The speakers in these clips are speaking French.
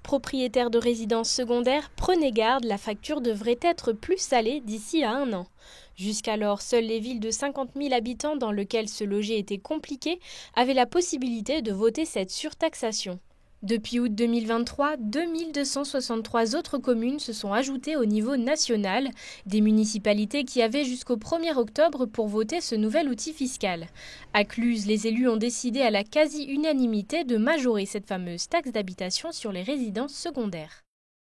Propriétaires de résidences secondaires, prenez garde, la facture devrait être plus salée d'ici à 1 an. Jusqu'alors, seules les villes de 50 000 habitants dans lesquelles se loger était compliqué avaient la possibilité de voter cette surtaxation. Depuis août 2023, 2263 autres communes se sont ajoutées au niveau national, des municipalités qui avaient jusqu'au 1er octobre pour voter ce nouvel outil fiscal. À Cluses, les élus ont décidé à la quasi-unanimité de majorer cette fameuse taxe d'habitation sur les résidences secondaires.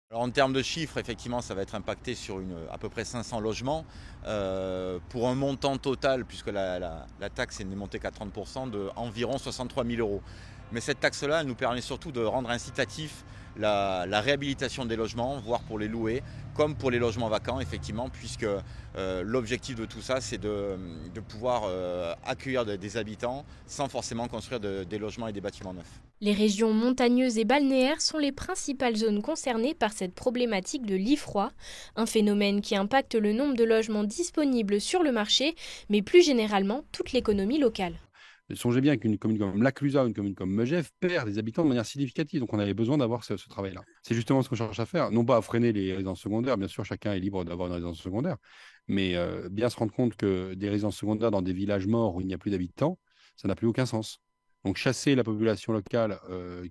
Alors en termes de chiffres, effectivement, ça va être impacté sur à peu près 500 logements pour un montant total, puisque la taxe n'est montée qu'à 30%, de environ 63 000 euros. Mais cette taxe-là, elle nous permet surtout de rendre incitatif la réhabilitation des logements, voire pour les louer, comme pour les logements vacants, effectivement, puisque l'objectif de tout ça, c'est de pouvoir accueillir des habitants sans forcément construire des logements et des bâtiments neufs. Les régions montagneuses et balnéaires sont les principales zones concernées par cette problématique de lit froid, un phénomène qui impacte le nombre de logements disponibles sur le marché, mais plus généralement toute l'économie locale. Songez bien qu'une commune comme La Clusaz, une commune comme Megève perd des habitants de manière significative. Donc, on avait besoin d'avoir ce travail-là. C'est justement ce qu'on cherche à faire. Non pas à freiner les résidences secondaires. Bien sûr, chacun est libre d'avoir une résidence secondaire. Mais bien se rendre compte que des résidences secondaires dans des villages morts où il n'y a plus d'habitants, ça n'a plus aucun sens. Donc, chasser la population locale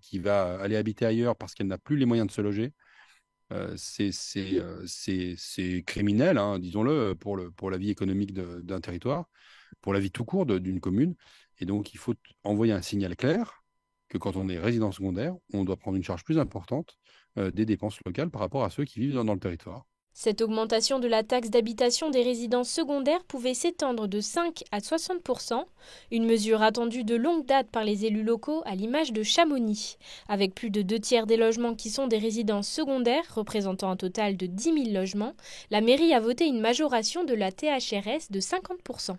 qui va aller habiter ailleurs parce qu'elle n'a plus les moyens de se loger, c'est criminel, hein, disons-le, pour la vie économique d'un territoire, pour la vie tout court d'une commune. Et donc, il faut envoyer un signal clair que quand on est résident secondaire, on doit prendre une charge plus importante des dépenses locales par rapport à ceux qui vivent dans le territoire. Cette augmentation de la taxe d'habitation des résidences secondaires pouvait s'étendre de 5 à 60%, une mesure attendue de longue date par les élus locaux à l'image de Chamonix. Avec plus de 2 tiers des logements qui sont des résidences secondaires, représentant un total de 10 000 logements, la mairie a voté une majoration de la THRS de 50%.